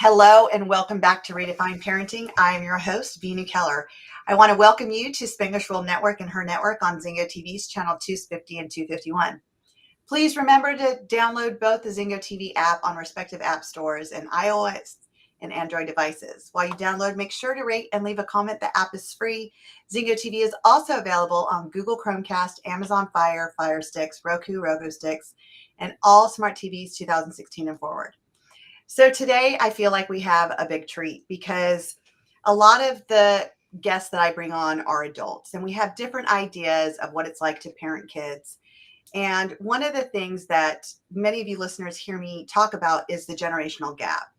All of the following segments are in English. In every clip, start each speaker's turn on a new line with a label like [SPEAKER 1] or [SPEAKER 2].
[SPEAKER 1] Hello and welcome back to Redefine Parenting. I am your host, Veenu Keller. I want to welcome you to Spanglish World Network and Her Network on Zingo TV's channel 250 and 251. Please remember to download both the Zingo TV app on respective app stores and iOS and Android devices. While you download, make sure to rate and leave a comment. The app is free. Zingo TV is also available on Google Chromecast, Amazon Fire, Fire Sticks, Roku, Roku Sticks, and all smart TVs 2016 and forward. So today I feel like we have a big treat because a lot of the guests that I bring on are adults and we have different ideas of what it's like to parent kids. And one of the things that many of you listeners hear me talk about is the generational gap.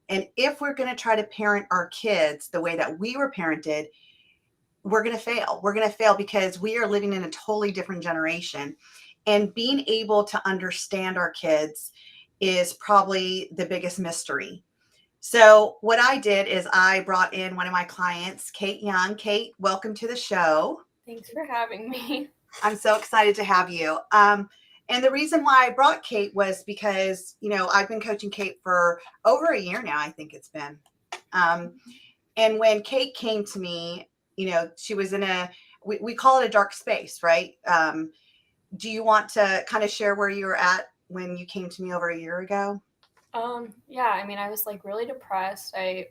[SPEAKER 1] And if we're going to try to parent our kids the way that we were parented, we're going to fail. We're going to fail because we are living in a totally different generation. And being able to understand our kids is probably the biggest mystery. So what I did is I brought in one of my clients, Kate Young. Kate, welcome to the show.
[SPEAKER 2] Thanks for having me.
[SPEAKER 1] I'm so excited to have you. And the reason why I brought Kate was because, I've been coaching Kate for over a year now, I think it's been. And when Kate came to me, she was in we call it a dark space, right? Do you want to kind of share where you were at when you came to me over a year ago?
[SPEAKER 2] Yeah, I was really depressed. I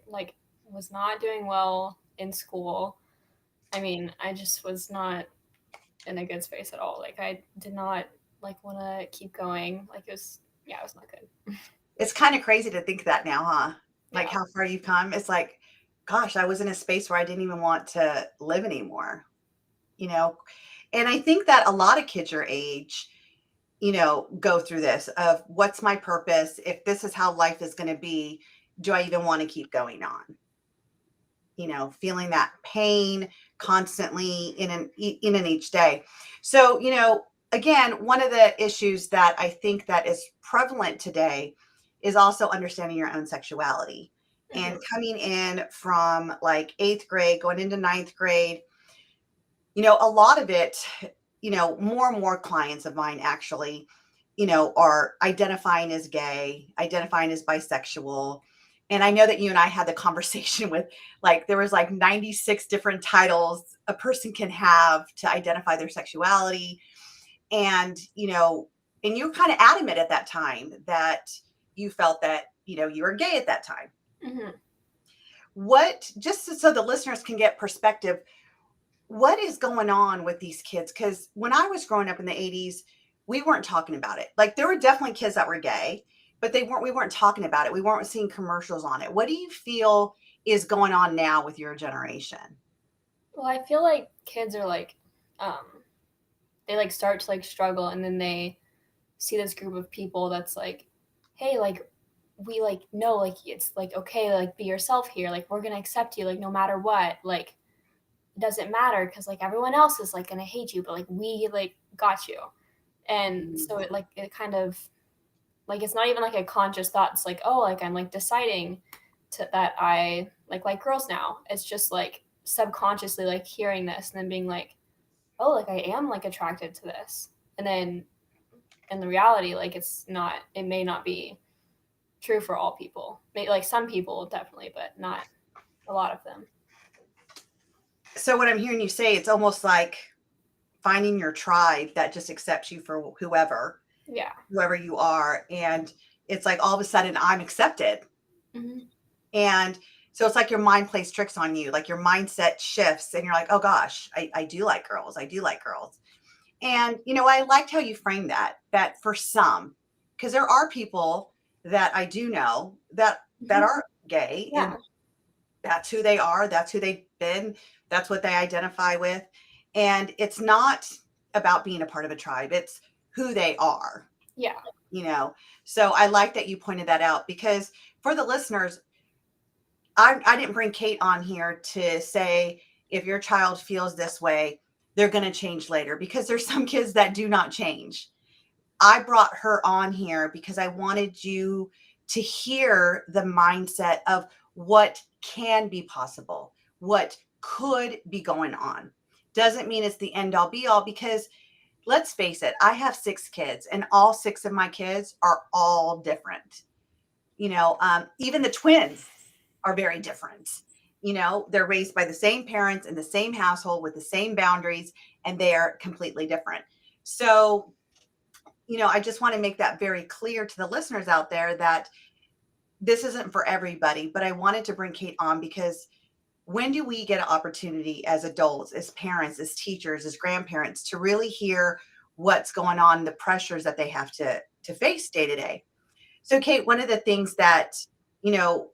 [SPEAKER 2] was not doing well in school. I just was not in a good space at all. I did not want to keep going. It was not good.
[SPEAKER 1] It's kind of crazy to think that now, huh? Like
[SPEAKER 2] Yeah.
[SPEAKER 1] how far you've come. It's like, gosh, I was in a space where I didn't even want to live anymore, you know? And I think that a lot of kids your age, go through this of what's my purpose? If this is how life is going to be, do I even want to keep going on? Feeling that pain constantly in each day. So, again, one of the issues that I think that is prevalent today is also understanding your own sexuality.
[SPEAKER 2] Mm-hmm.
[SPEAKER 1] And coming in from like 8th grade, going into 9th grade, a lot of it, more and more clients of mine actually, are identifying as gay, identifying as bisexual. And I know that you and I had the conversation with there was 96 different titles a person can have to identify their sexuality. And, and you were kind of adamant at that time that you felt that, you were gay at that time.
[SPEAKER 2] Mm-hmm.
[SPEAKER 1] What, just so the listeners can get perspective, what is going on with these kids? Because when I was growing up in the 80s, we weren't talking about it. There were definitely kids that were gay, but we weren't talking about it. We weren't seeing commercials on it. What do you feel is going on now with your generation?
[SPEAKER 2] Well, I feel like kids are they start to struggle, and then they see this group of people that's hey, we know it's okay, be yourself here, we're gonna accept you no matter what, it doesn't matter because everyone else is gonna hate you, but we got you. And so it kind of it's not even a conscious thought. It's I'm deciding that I like girls now. It's just subconsciously hearing this and then being oh, I am attracted to this. And then in the reality, it may not be true for all people. Some people definitely, but not a lot of them.
[SPEAKER 1] So what I'm hearing you say, it's almost like finding your tribe that just accepts you for whoever you are. And it's all of a sudden I'm accepted.
[SPEAKER 2] Mm-hmm.
[SPEAKER 1] And so it's like your mind plays tricks on you, your mindset shifts and you're like, oh gosh, I do like girls. I do like girls. And, I liked how you framed that for some, because there are people that I do know that are gay and that's who they are. That's who they've been. That's what they identify with. And it's not about being a part of a tribe. It's who they are.
[SPEAKER 2] Yeah.
[SPEAKER 1] So I like that you pointed that out because for the listeners, I didn't bring Kate on here to say, if your child feels this way, they're going to change later, because there's some kids that do not change. I brought her on here because I wanted you to hear the mindset of what can be possible, what could be going on. Doesn't mean it's the end all be all, because let's face it, I have 6 kids and all 6 of my kids are all different. Even the twins are very different. They're raised by the same parents in the same household with the same boundaries, and they're completely different. So, I just want to make that very clear to the listeners out there that this isn't for everybody, but I wanted to bring Kate on because when do we get an opportunity as adults, as parents, as teachers, as grandparents to really hear what's going on, the pressures that they have to face day to day? So, Kate, one of the things that, you know,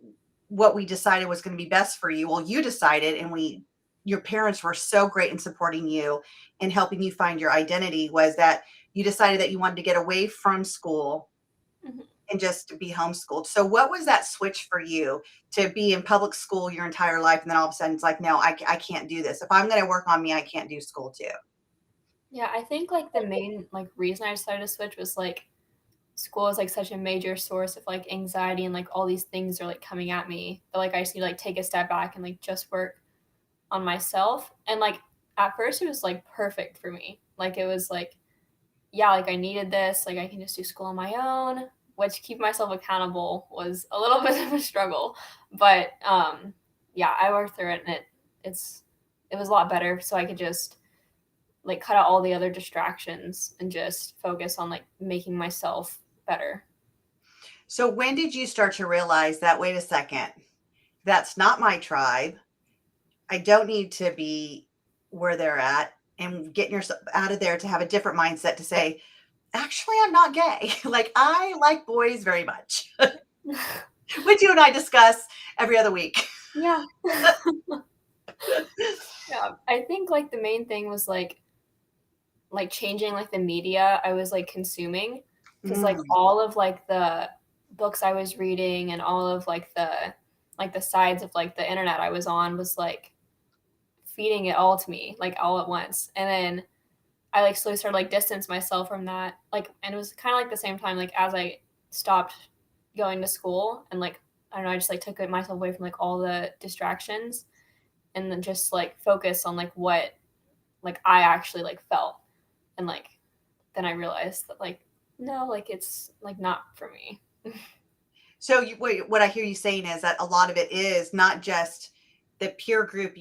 [SPEAKER 1] what we decided was going to be best for you, well, you decided, and your parents were so great in supporting you and helping you find your identity, was that you decided that you wanted to get away from school
[SPEAKER 2] Mhm.
[SPEAKER 1] and just to be homeschooled. So, what was that switch for you to be in public school your entire life? And then all of a sudden, it's like, no, I can't do this. If I'm going to work on me, I can't do school too.
[SPEAKER 2] Yeah, I think like the main like reason I decided to switch was like school is like such a major source of like anxiety and like all these things are like coming at me. But like I just need to like take a step back and like just work on myself. And like at first it was like perfect for me. Like it was like, yeah, like I needed this, like I can just do school on my own, which keep myself accountable was a little bit of a struggle. But yeah, I worked through it and it was a lot better so I could just like cut out all the other distractions and just focus on like making myself better.
[SPEAKER 1] So, when did you start to realize that, wait a second, that's not my tribe? I don't need to be where they're at, and getting yourself out of there to have a different mindset to say, actually, I'm not gay. Like, I like boys very much, which you and I discuss every other week.
[SPEAKER 2] Yeah. Yeah. I think like the main thing was like changing like the media I was like consuming because like
[SPEAKER 1] Mm.
[SPEAKER 2] all of like the books I was reading and all of like the sides of like the internet I was on was like feeding it all to me like all at once. And then I like slowly started like distance myself from that. Like and it was kind of like the same time like as I stopped going to school and like I don't know, I just like took myself away from like all the distractions and then just like focus on like what like I actually like felt. And like then I realized that like no, like it's like not for me.
[SPEAKER 1] So, what I hear you saying is that a lot of it is not just the peer group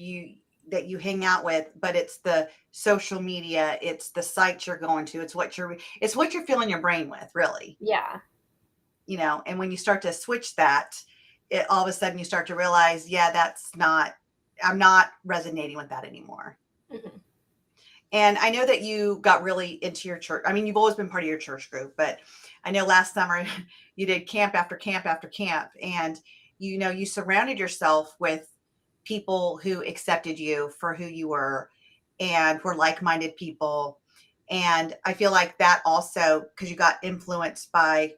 [SPEAKER 1] that you hang out with, but it's the social media, it's the sites you're going to, it's what you're filling your brain with, really.
[SPEAKER 2] Yeah.
[SPEAKER 1] And when you start to switch that, it all of a sudden you start to realize, yeah, I'm not resonating with that anymore.
[SPEAKER 2] Hmm.
[SPEAKER 1] And I know that you got really into your church. I mean, you've always been part of your church group, but I know last summer you did camp after camp after camp, and you surrounded yourself with people who accepted you for who you were and were like-minded people. And I feel like that also, because you got influenced by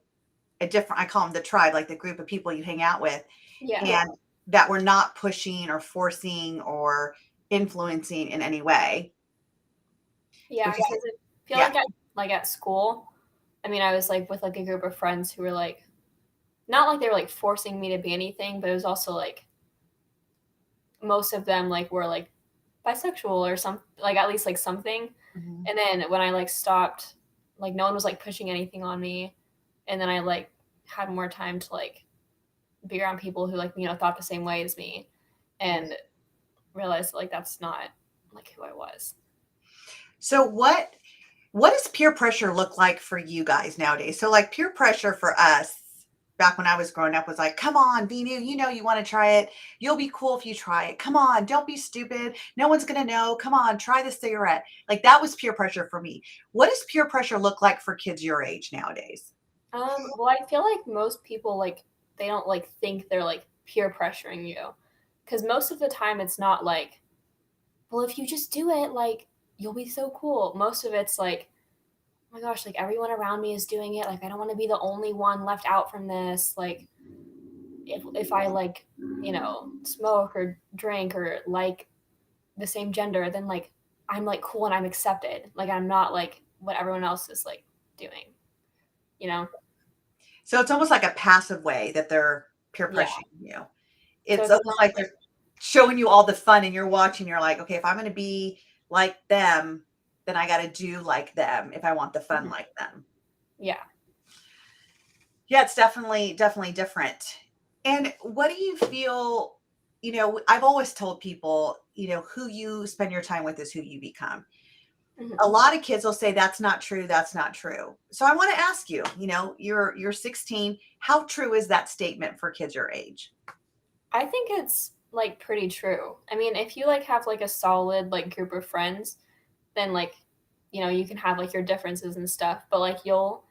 [SPEAKER 1] I call them the tribe, like the group of people you hang out with,
[SPEAKER 2] Yeah.
[SPEAKER 1] and that were not pushing or forcing or influencing in any way.
[SPEAKER 2] Yeah,
[SPEAKER 1] Would you say?
[SPEAKER 2] because I feel
[SPEAKER 1] Yeah.
[SPEAKER 2] like at school, I mean, I was like with like a group of friends who were like not like they were like forcing me to be anything, but it was also like most of them like were like bisexual or some like at least like something.
[SPEAKER 1] Mhm.
[SPEAKER 2] And then when I like stopped, like no one was like pushing anything on me, and then I like had more time to like be around people who like thought the same way as me, and realized like that's not like who I was.
[SPEAKER 1] So what does peer pressure look like for you guys nowadays? So like peer pressure for us back when I was growing up was like, come on, Veenu, you want to try it. You'll be cool if you try it. Come on, don't be stupid. No one's gonna know. Come on, try the cigarette. Like that was peer pressure for me. What does peer pressure look like for kids your age nowadays?
[SPEAKER 2] Well, I feel like most people like they don't like think they're like peer pressuring you, because most of the time it's not like, well, if you just do it, like you'll be so cool. Most of it's like, oh my gosh, like everyone around me is doing it. Like I don't want to be the only one left out from this. Like if I like smoke or drink or like the same gender, then like I'm like cool and I'm accepted. Like I'm not like what everyone else is like doing. You know?
[SPEAKER 1] So it's almost like a passive way that they're peer
[SPEAKER 2] Yeah.
[SPEAKER 1] pressuring you.
[SPEAKER 2] So
[SPEAKER 1] It's
[SPEAKER 2] it's
[SPEAKER 1] almost
[SPEAKER 2] not
[SPEAKER 1] like they're showing you all the fun and you're watching, you're like, okay, if I'm going to be like them, then I got to do like them if I want the fun
[SPEAKER 2] Mhm.
[SPEAKER 1] like them.
[SPEAKER 2] Yeah.
[SPEAKER 1] Yeah, it's definitely different. And what do you feel, I've always told people, who you spend your time with is who you become. A
[SPEAKER 2] Mhm.
[SPEAKER 1] lot of kids will say that's not true, that's not true. So I want to ask you, you're 16, how true is that statement for kids your age?
[SPEAKER 2] I think it's like pretty true. I mean, if you like have like a solid like group of friends, then like you can have like your differences and stuff, but like you'll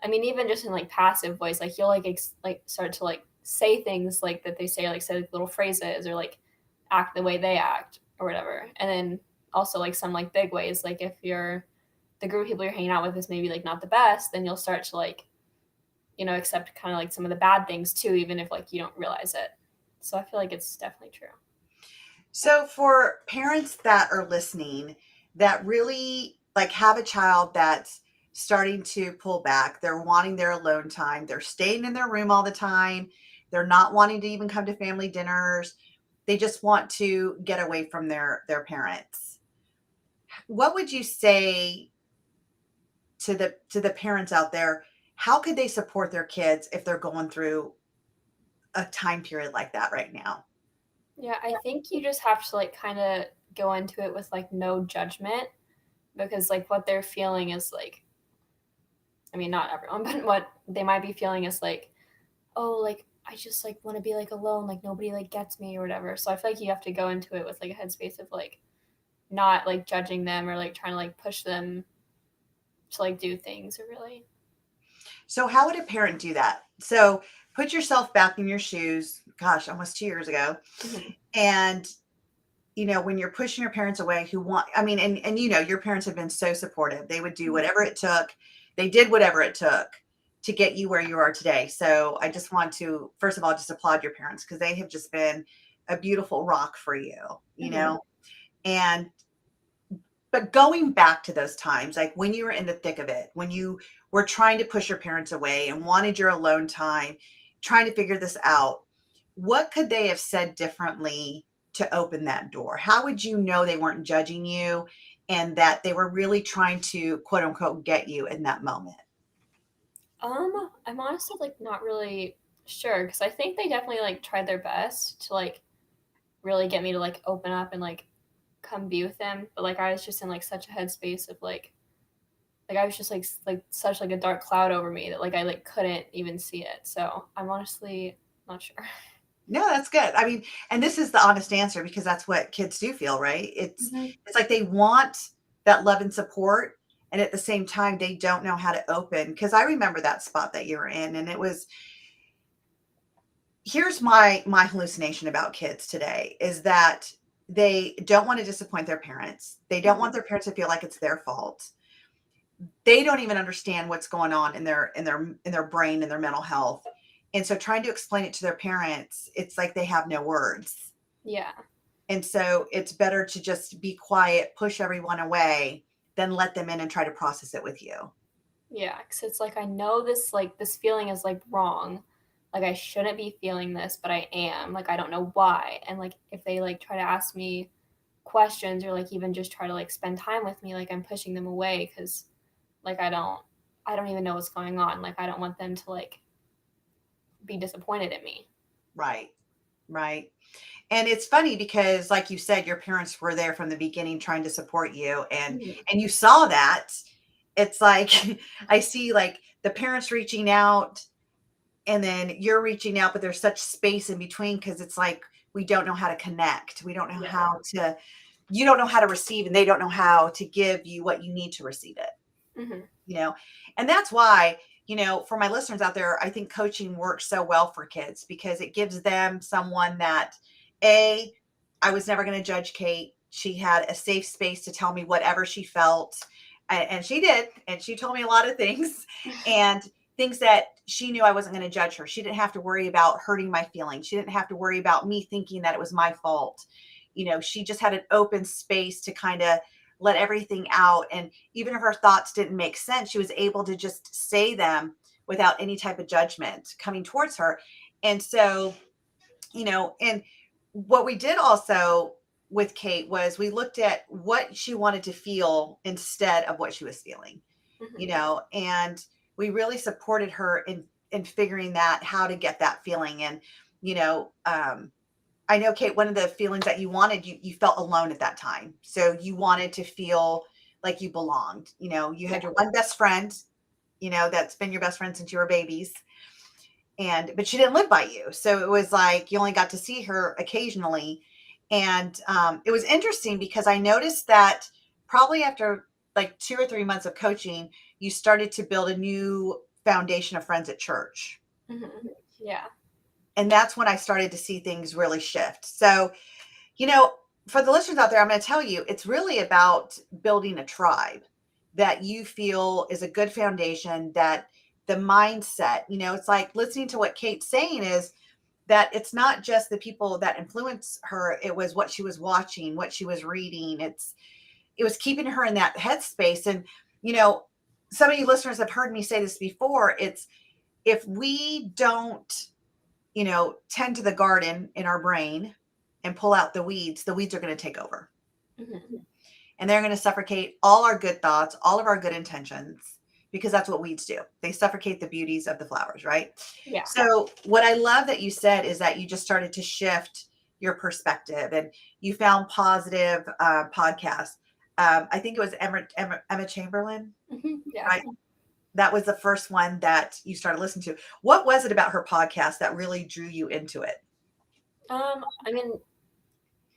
[SPEAKER 2] I mean even just in like passive voice, like you'll like like start to like say things like that they say like little phrases or like act the way they act or whatever. And then also like some like big ways, like if you're the group of people you're hanging out with is maybe like not the best, then you'll start to like accept kind of like some of the bad things too, even if like you don't realize it. So I feel like it's definitely true.
[SPEAKER 1] So for parents that are listening that really like have a child that's starting to pull back, they're wanting their alone time, they're staying in their room all the time, they're not wanting to even come to family dinners. They just want to get away from their parents. What would you say to the parents out there? How could they support their kids if they're going through a time period like that right now?
[SPEAKER 2] Yeah, I think you just have to like kind of go into it with like no judgment, because like what they're feeling is like, I mean not everyone, but what they might be feeling is like, oh, like I just like want to be like alone, like nobody like gets me or whatever. So I feel like you have to go into it with like a headspace of like not like judging them or like trying to like push them to like do things or really.
[SPEAKER 1] So how would a parent do that? So put yourself back in your shoes, gosh, almost 2 years ago.
[SPEAKER 2] Mhm.
[SPEAKER 1] And when you're pushing your parents away who want, I mean, and your parents have been so supportive. They would do
[SPEAKER 2] Mhm.
[SPEAKER 1] whatever it took. They did whatever it took to get you where you are today. So I just want to, first of all, just applaud your parents because they have just been a beautiful rock for you,
[SPEAKER 2] Mhm.
[SPEAKER 1] and but going back to those times, like when you were in the thick of it, when you were trying to push your parents away and wanted your alone time, trying to figure this out, what could they have said differently to open that door? How would you know they weren't judging you and that they were really trying to quote unquote get you in that moment?
[SPEAKER 2] I'm honestly like not really sure because I think they definitely like tried their best to like really get me to like open up and like come be with them. But like I was just in like such a headspace of like I was just like such like a dark cloud over me that like I like couldn't even see it. So I'm honestly not sure.
[SPEAKER 1] No, that's good. I mean, and this is the honest answer because that's what kids do feel, right? It's
[SPEAKER 2] Mhm.
[SPEAKER 1] it's like they want that love and support, and at the same time they don't know how to open. Because I remember that spot that you were in, and it was, here's my hallucination about kids today is that they don't want to disappoint their parents. They don't
[SPEAKER 2] Mhm.
[SPEAKER 1] want their parents to feel like it's their fault. They don't even understand what's going on in their brain and their mental health. And so trying to explain it to their parents, it's like they have no words.
[SPEAKER 2] Yeah.
[SPEAKER 1] And so it's better to just be quiet, push everyone away, than let them in and try to process it with you.
[SPEAKER 2] Yeah, because it's like I know this like this feeling is like wrong. Like I shouldn't be feeling this, but I am. Like I don't know why. And like if they like try to ask me questions or like even just try to like spend time with me, like I'm pushing them away because like I don't even know what's going on. Like I don't want them to like be disappointed in me.
[SPEAKER 1] Right. Right. And it's funny because like you said, your parents were there from the beginning trying to support you
[SPEAKER 2] Mhm.
[SPEAKER 1] and you saw that. It's like I see like the parents reaching out and then you're reaching out, but there's such space in between because it's like we don't know how to connect. We don't know
[SPEAKER 2] Yeah.
[SPEAKER 1] how to you don't know how to receive and they don't know how to give you what you need to receive it.
[SPEAKER 2] Mhm.
[SPEAKER 1] you know and that's why, for my listeners out there, I think coaching works so well for kids because it gives them someone that, a I was never going to judge Kate. She had a safe space to tell me whatever she felt, and she did, and she told me a lot of things, and things that she knew I wasn't going to judge her. She didn't have to worry about hurting my feelings. She didn't have to worry about me thinking that it was my fault. She just had an open space to kind of let everything out, and even if her thoughts didn't make sense, she was able to just say them without any type of judgment coming towards her. And so, and what we did also with Kate was we looked at what she wanted to feel instead of what she was feeling,
[SPEAKER 2] Mhm.
[SPEAKER 1] and we really supported her and figuring that, how to get that feeling. And, you know, I know, Kate, one of the feelings that you wanted, you felt alone at that time. So you wanted to feel like you belonged. You know, you had
[SPEAKER 2] Yeah.
[SPEAKER 1] your one best friend, you know, that's been your best friend since you were babies. But she didn't live by you. So it was like you only got to see her occasionally. And it was interesting because I noticed that probably after like 2 or 3 months of coaching, you started to build a new foundation of friends at church.
[SPEAKER 2] Yeah.
[SPEAKER 1] And that's when I started to see things really shift. So, you know, for the listeners out there, I'm going to tell you, it's really about building a tribe that you feel is a good foundation, that the mindset, you know, it's like listening to what Kate's saying is that it's not just the people that influence her. It was what she was watching, what she was reading. It was keeping her in that headspace. And, you know, some of you listeners have heard me say this before. It's if we don't, you know, tend to the garden in our brain and pull out the weeds are going to take over. And they're going to suffocate all our good thoughts, all of our good intentions, because that's what weeds do. They suffocate the beauties of the flowers, right?
[SPEAKER 2] Yeah.
[SPEAKER 1] So, what I love that you said is that you just started to shift your perspective and you found positive podcasts. I think it was Emma Chamberlain,
[SPEAKER 2] Yeah.
[SPEAKER 1] right? That was the first one that you started listening to. What was it about her podcast that really drew you into it?
[SPEAKER 2] I mean,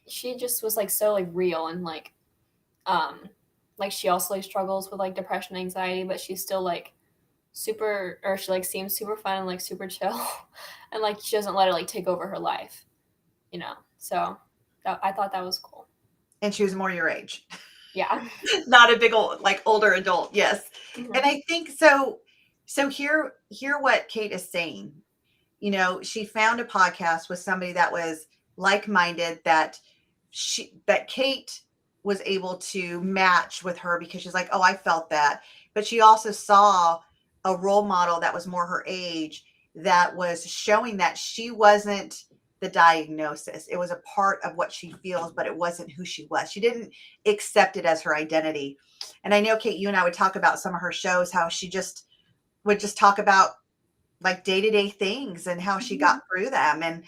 [SPEAKER 2] she just was like so like real and like she also like struggles with like depression, anxiety, but she's still like super, or she like seems super fun and like super chill, and like she doesn't let it like take over her life, you know. So I thought that was cool.
[SPEAKER 1] And she was more your age.
[SPEAKER 2] Yeah.
[SPEAKER 1] Not a big old like older adult, yes. And
[SPEAKER 2] Mm-hmm.
[SPEAKER 1] I think so. So hear what Kate is saying. You know, she found a podcast with somebody that was like-minded, that Kate was able to match with her, because she's like, oh, I felt that. But she also saw a role model that was more her age, that was showing that she wasn't the diagnosis. It was a part of what she feels, but it wasn't who she was. She didn't accept it as her identity. And I know, Kate, you and I would talk about some of her shows, how she just would just talk about like day-to-day things and how she got through them. And,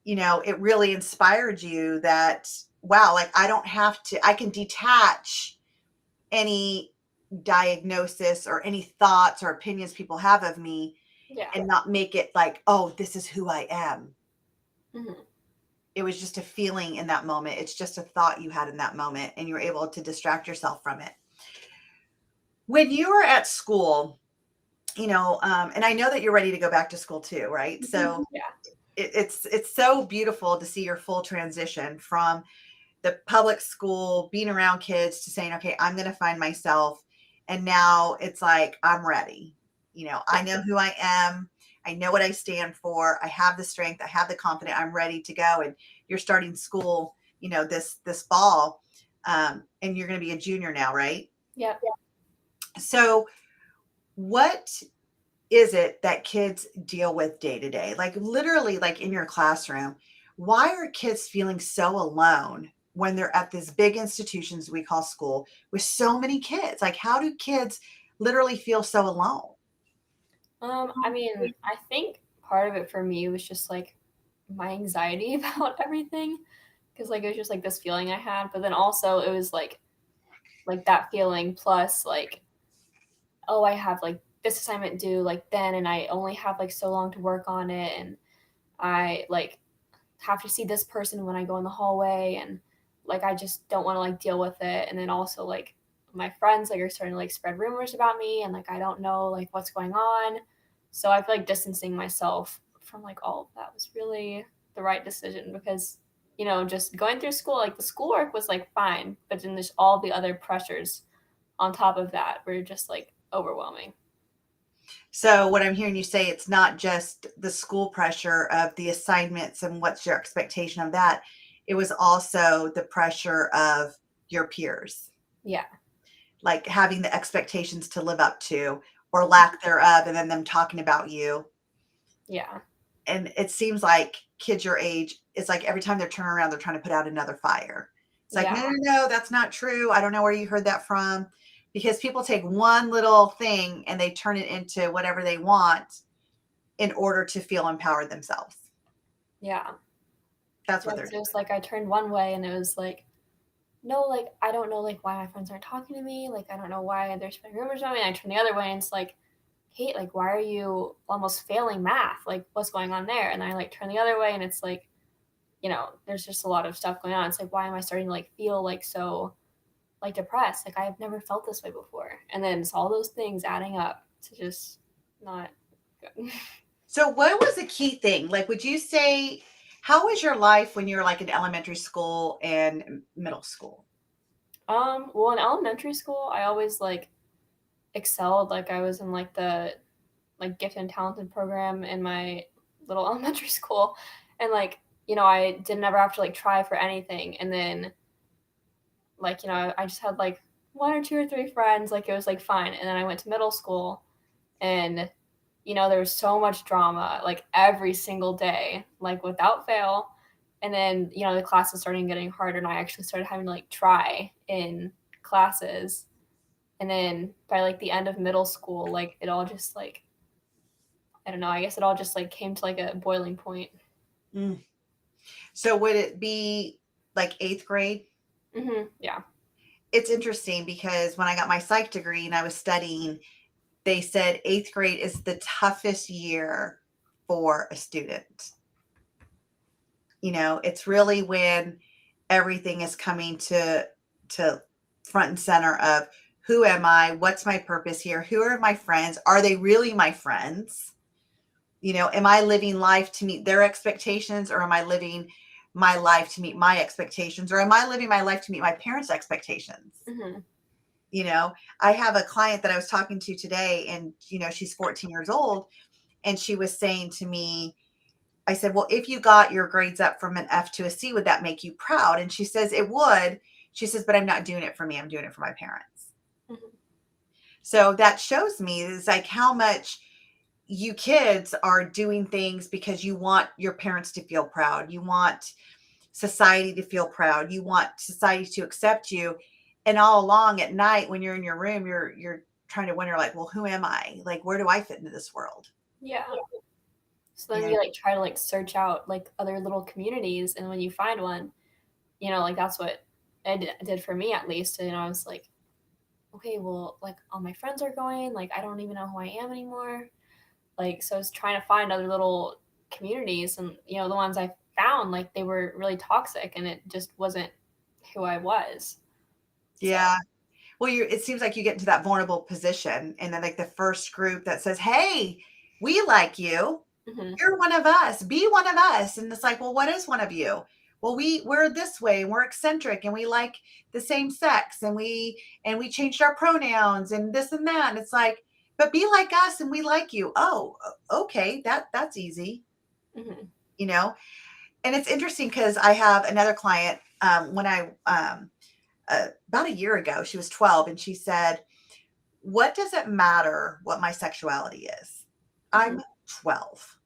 [SPEAKER 1] you know, it really inspired you that, wow, like I can detach any diagnosis or any thoughts or opinions people have of me
[SPEAKER 2] Yeah.
[SPEAKER 1] and not make it like, oh, this is who I am.
[SPEAKER 2] Mm-hmm.
[SPEAKER 1] It was just a feeling in that moment. It's just a thought you had in that moment, and you were able to distract yourself from it. When you were at school, you know, and I know that you're ready to go back to school too, right? So
[SPEAKER 2] Yeah.
[SPEAKER 1] it's so beautiful to see your full transition from the public school, being around kids, to saying, okay, I'm going to find myself. And now it's like, I'm ready. You know, I
[SPEAKER 2] Yeah.
[SPEAKER 1] know who I am. I know what I stand for. I have the strength. I have the confidence. I'm ready to go. And you're starting school, you know, this fall. And you're going to be a junior now, right?
[SPEAKER 2] Yeah.
[SPEAKER 1] So what is it that kids deal with day to day? Like literally, like in your classroom, why are kids feeling so alone when they're at these big institutions we call school with so many kids? Like, how do kids literally feel so alone?
[SPEAKER 2] I mean, I think part of it for me was just like my anxiety about everything, because like it was just like this feeling I had, but then also it was like that feeling plus like, oh, I have like this assignment due like then, and I only have like so long to work on it, and I like have to see this person when I go in the hallway, and like I just don't want to like deal with it. And then also like my friends like are starting to like spread rumors about me, and like I don't know like what's going on. So I feel like distancing myself from like all of that was really the right decision, because you know, just going through school, like the schoolwork was like fine, but then there's all the other pressures on top of that were just like overwhelming.
[SPEAKER 1] So, what I'm hearing you say, it's not just the school pressure of the assignments and what's your expectation of that. It was also the pressure of your peers,
[SPEAKER 2] Yeah.
[SPEAKER 1] like having the expectations to live up to or lack thereof, and then them talking about you.
[SPEAKER 2] Yeah.
[SPEAKER 1] And it seems like kids your age, it's like every time they're turning around, they're trying to put out another fire. It's like,
[SPEAKER 2] Yeah.
[SPEAKER 1] no, no, no, that's not true. I don't know where you heard that from. Because people take one little thing and they turn it into whatever they want. in order to feel empowered themselves.
[SPEAKER 2] Yeah.
[SPEAKER 1] That's
[SPEAKER 2] Yeah,
[SPEAKER 1] what they're
[SPEAKER 2] because it
[SPEAKER 1] doing.
[SPEAKER 2] was like I turned one way and it was like, no, like I don't know like why my friends aren't talking to me. Like I don't know why they're spreading rumors about me. And I turn the other way and it's like, Kate, like why are you almost failing math? Like what's going on there? And I like turn the other way and it's like, there's just a lot of stuff going on. It's like, why am I starting to like feel like so like depressed? Like I've never felt this way before. And then it's all those things adding up to just not good.
[SPEAKER 1] So, what was the key thing? Like, would you say, how was your life when you were like in elementary school and middle school?
[SPEAKER 2] Well, in elementary school, I always like excelled. Like I was in like the like gifted and talented program in my little elementary school, and like I didn't ever have to like try for anything. And then like I just had like one or two or three friends. Like it was like fine. And then I went to middle school, and there was so much drama like every single day, like without fail. And then the classes started getting harder, and I actually started having to like try in classes. And then by like the end of middle school, like it all just like I don't know, I guess it all just like came to like a boiling point.
[SPEAKER 1] Mm. So, would it be like eighth grade?
[SPEAKER 2] Yeah.
[SPEAKER 1] It's interesting because when I got my psych degree and I was studying, they said eighth grade is the toughest year for a student. It's really when everything is coming to front and center of who am I? What's my purpose here? Who are my friends? Are they really my friends? Am I living life to meet their expectations, or am I living my life to meet my expectations, or am I living my life to meet my parents' expectations?
[SPEAKER 2] Mm-hmm.
[SPEAKER 1] I have a client that I was talking to today, and she's 14 years old, and she was saying to me, I said, well, if you got your grades up from an F to a C, would that make you proud? And she says, it would. She says, but I'm not doing it for me. I'm doing it for my parents.
[SPEAKER 2] Mm-hmm.
[SPEAKER 1] So that shows me is like how much you kids are doing things because you want your parents to feel proud. You want society to feel proud. You want society to accept you. And all along at night when you're in your room, you're trying to wonder like, well, who am I? Like, where do I fit into this world?
[SPEAKER 2] Yeah. So
[SPEAKER 1] You
[SPEAKER 2] then
[SPEAKER 1] know?
[SPEAKER 2] you like try to like search out like other little communities, and when you find one, like that's what it did for me at least. And I was like, okay, well, like all my friends are going, like I don't even know who I am anymore. Like so I was trying to find other little communities, and the ones I found, like they were really toxic, and it just wasn't who I was. So
[SPEAKER 1] Yeah. Well, it seems like you get into that vulnerable position, and then like the first group that says, "Hey, we like you.
[SPEAKER 2] mhm,
[SPEAKER 1] You're one of us. Be one of us." And it's like, "Well, what is one of you?" Well, we're this way, and we're eccentric, and we like the same sex, and we changed our pronouns and this and that. And it's like, "But be like us and we like you." Oh, okay. That's easy,
[SPEAKER 2] mhm,
[SPEAKER 1] you know? And it's interesting because I have another client when I about a year ago, she was 12, and she said, what does it matter what my sexuality is? I'm
[SPEAKER 2] mhm,
[SPEAKER 1] 12.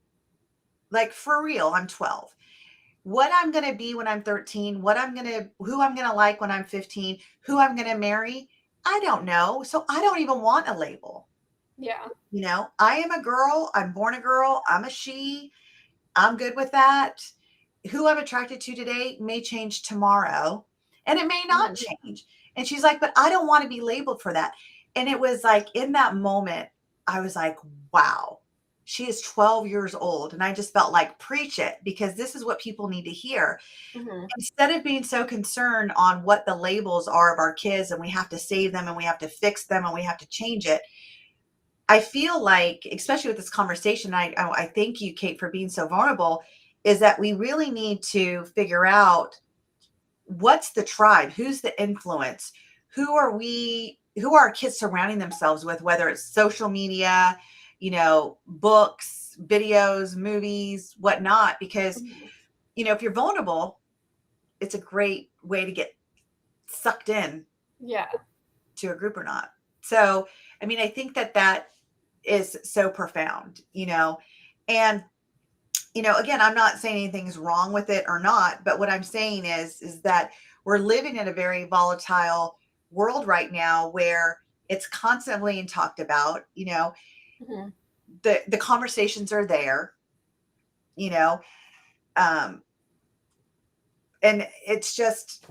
[SPEAKER 1] Like for real, I'm 12. What I'm going to be when I'm 13, who I'm going to like when I'm 15, who I'm going to marry, I don't know. So I don't even want a label.
[SPEAKER 2] yeah,
[SPEAKER 1] I am a girl. I'm born a girl. I'm a she. I'm good with that. Who I'm attracted to today may change tomorrow, and it may not
[SPEAKER 2] mhm,
[SPEAKER 1] change. And she's like, but I don't want to be labeled for that. And it was like in that moment, I was like, wow, she is 12 years old. And I just felt like, preach it, because this is what people need to hear.
[SPEAKER 2] mhm,
[SPEAKER 1] Instead of being so concerned on what the labels are of our kids and we have to save them and we have to fix them and we have to change it, I feel like, especially with this conversation, I thank you, Kate, for being so vulnerable, is that we really need to figure out what's the tribe, who's the influence, who are our kids surrounding themselves with, whether it's social media, books, videos, movies, whatnot, because,
[SPEAKER 2] mhm,
[SPEAKER 1] if you're vulnerable, it's a great way to get sucked in
[SPEAKER 2] yeah,
[SPEAKER 1] to a group or not. So, I mean, I think that is so profound, and again, I'm not saying anything's wrong with it or not, but what I'm saying is that we're living in a very volatile world right now where it's constantly talked about,
[SPEAKER 2] mhm,
[SPEAKER 1] the conversations are there, you know, um, and it's just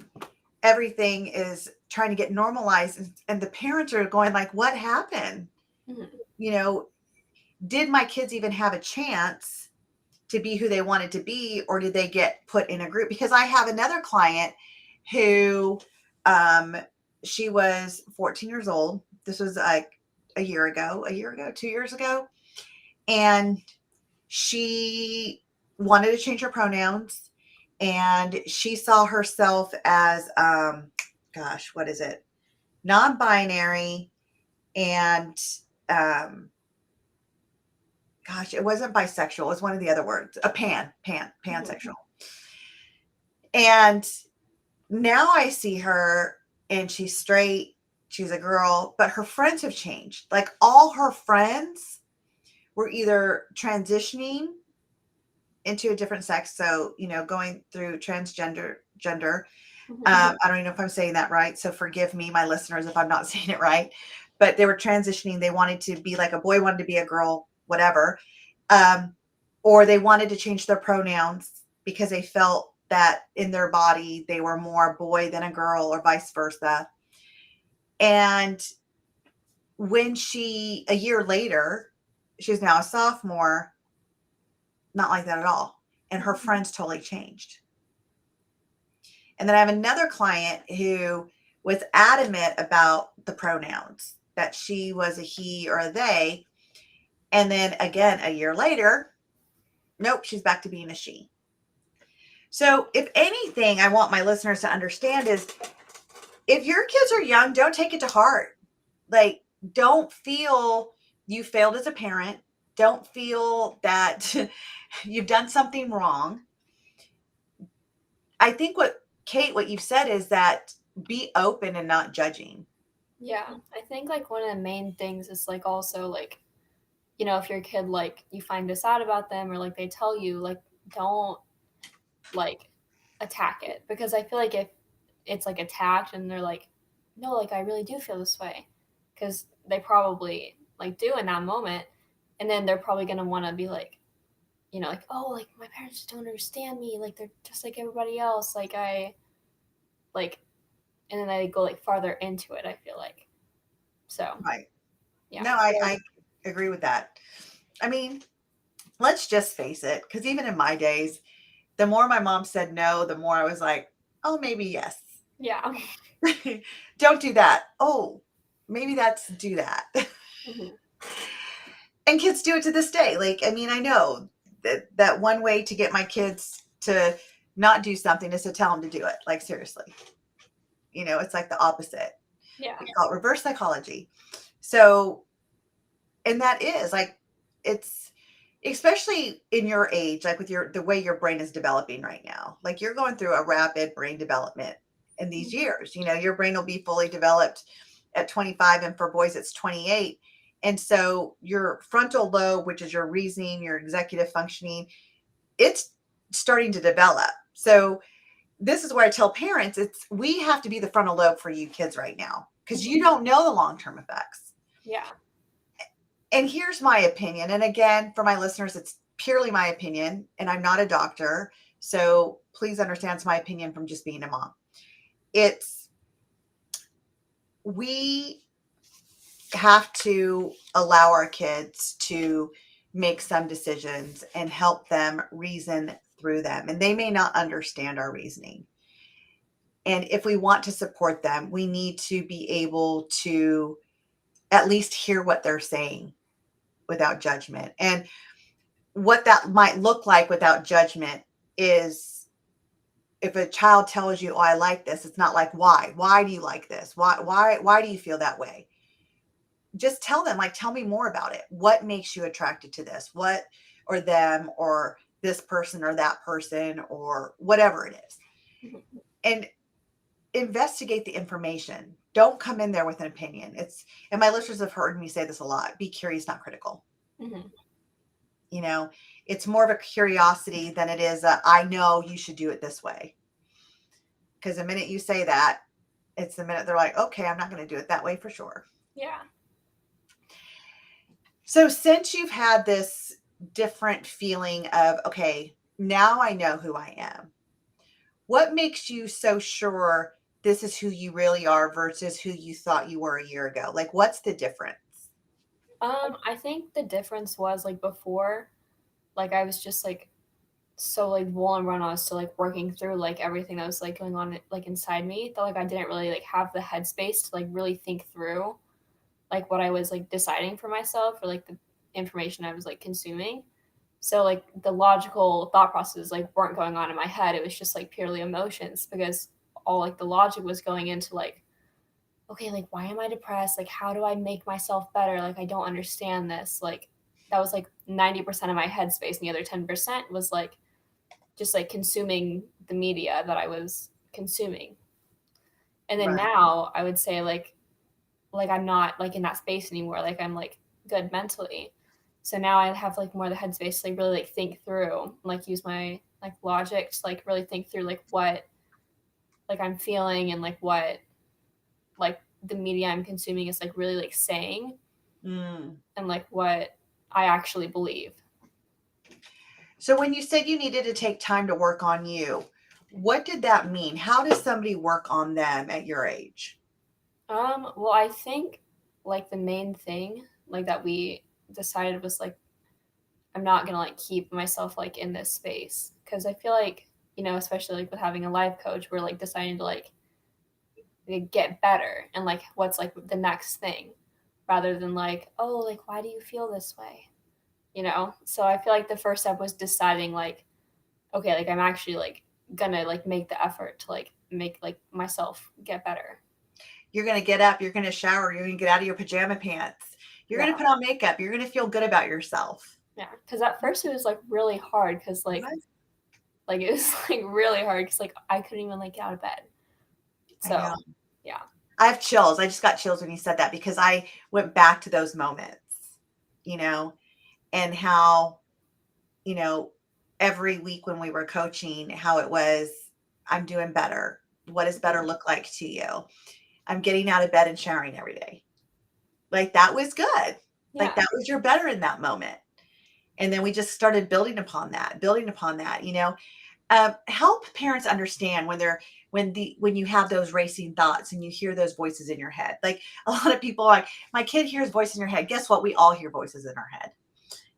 [SPEAKER 1] everything is trying to get normalized, and the parents are going like, what happened?
[SPEAKER 2] Mhm.
[SPEAKER 1] You know, did my kids even have a chance to be who they wanted to be, or did they get put in a group? Because I have another client who, um, she was 14 years old. This was like a year ago, 2 years ago. And she wanted to change her pronouns, and she saw herself as, gosh, what is it? Non-binary, and, um, gosh, it wasn't bisexual. It was one of the other words, a pansexual. And now I see her, and she's straight, she's a girl, but her friends have changed. Like all her friends were either transitioning into a different sex, so going through gender.
[SPEAKER 2] Mhm.
[SPEAKER 1] I don't even know if I'm saying that right, so forgive me, my listeners, if I'm not saying it right. But they were transitioning. They wanted to be like a boy, wanted to be a girl, whatever. Um, or they wanted to change their pronouns because they felt that in their body they were more a boy than a girl, or vice versa. And when a year later, she's now a sophomore, not like that at all. And her friends totally changed. And then I have another client who was adamant about the pronouns, that she was a he or a they. And then again, a year later, nope, she's back to being a she. So, if anything, I want my listeners to understand is, if your kids are young, don't take it to heart. Like, don't feel you failed as a parent. Don't feel that you've done something wrong. I think what you've said is that be open and not judging.
[SPEAKER 2] Yeah, I think like one of the main things is like also like, if your kid like you find this out about them or like they tell you, like don't like attack it, because I feel like if it's like attacked and they're like, no, like I really do feel this way, because they probably like do in that moment, and then they're probably gonna want to be like, like, oh, like my parents just don't understand me, like they're just like everybody else, like I like, and then they go like farther into it. I feel like so.
[SPEAKER 1] Right.
[SPEAKER 2] Yeah.
[SPEAKER 1] No, I agree with that. I mean, let's just face it, because even in my days, the more my mom said no, the more I was like, oh, maybe yes.
[SPEAKER 2] Yeah.
[SPEAKER 1] Don't do that. Oh, maybe that's do that.
[SPEAKER 2] Mm-hmm.
[SPEAKER 1] And kids do it to this day. Like, I mean, I know that one way to get my kids to not do something is to tell them to do it. Like, seriously. It's like the opposite.
[SPEAKER 2] Yeah.
[SPEAKER 1] We call it reverse psychology. So, and that is like, it's especially in your age, like with the way your brain is developing right now. Like, you're going through a rapid brain development in these years. Your brain will be fully developed at 25, and for boys it's 28. And so your frontal lobe, which is your reasoning, your executive functioning, it's starting to develop. So this is where I tell parents, we have to be the frontal lobe for you kids right now, because you don't know the long-term effects.
[SPEAKER 2] Yeah.
[SPEAKER 1] And here's my opinion. And again, for my listeners, it's purely my opinion, and I'm not a doctor. So please understand, it's my opinion from just being a mom. It's We have to allow our kids to make some decisions and help them reason through them. And they may not understand our reasoning. And if we want to support them, we need to be able to at least hear what they're saying without judgment. And what that might look like without judgment is, if a child tells you, "Oh, I like this," it's not like, "Why? Why do you like this? Why do you feel that way?" Just tell them, like, "Tell me more about it. What makes you attracted to this? What, or them, or this person, or that person, or whatever it is."
[SPEAKER 2] Mm-hmm.
[SPEAKER 1] And investigate the information. Don't come in there with an opinion. And my listeners have heard me say this a lot: be curious, not critical.
[SPEAKER 2] Mm-hmm.
[SPEAKER 1] You know, it's more of a curiosity than it is I know you should do it this way. Because the minute you say that, it's the minute they're like, okay, I'm not going to do it that way for sure.
[SPEAKER 2] Yeah.
[SPEAKER 1] So since you've had this different feeling of, okay, now I know who I am, what makes you so sure this is who you really are versus who you thought you were a year ago? Like, what's the difference?
[SPEAKER 2] I think the difference was like before, like I was just like so like wool and run on, so like working through like everything that was like going on like inside me, that like I didn't really like have the headspace to like really think through like what I was like deciding for myself, or like the information I was like consuming. So like the logical thought processes like weren't going on in my head. It was just like purely emotions, because all like the logic was going into like, okay, like why am I depressed? Like how do I make myself better? Like I don't understand this. Like that was like 90% of my headspace, and the other 10% was like just like consuming the media that I was consuming. And then
[SPEAKER 1] Right.
[SPEAKER 2] now I would say like I'm not like in that space anymore. Like I'm like good mentally. So now I have like more of the headspace to like really like think through, like use my like logic to like really think through like what like I'm feeling, and like what like the media I'm consuming is like really like saying,
[SPEAKER 1] Mm.
[SPEAKER 2] and like what I actually believe.
[SPEAKER 1] So when you said you needed to take time to work on you, what did that mean? How does somebody work on them at your age?
[SPEAKER 2] Well, I think like the main thing like that we decided was like I'm not gonna like keep myself like in this space, because I feel like, you know, especially like with having a life coach, we're like deciding to like get better and like what's like the next thing, rather than like, oh, like why do you feel this way, you know? So I feel like the first step was deciding like, okay, like I'm actually like gonna like make the effort to like make like myself get better.
[SPEAKER 1] You're going to get up, you're going to shower, you're going to get out of your pajama pants, you're going to
[SPEAKER 2] Yeah.
[SPEAKER 1] put on makeup, you're going to feel good about yourself.
[SPEAKER 2] Yeah, because at first it was like really hard, because
[SPEAKER 1] What?
[SPEAKER 2] like it was like really hard, because like I couldn't even like get out of bed.
[SPEAKER 1] I know.
[SPEAKER 2] So yeah.
[SPEAKER 1] I have chills. I just got chills when you said that because I went back to those moments, you know, and how, you know, every week when we were coaching, how it was, I'm doing better. What does better look like to you? I'm getting out of bed and showering every day. Like that was good. Like
[SPEAKER 2] Yeah.
[SPEAKER 1] that was your better in that moment. And then we just started building upon that, you know. Help parents understand when they're when you have those racing thoughts and you hear those voices in your head. Like a lot of people are like, my kid hears voices in your head. Guess what? We all hear voices in our head.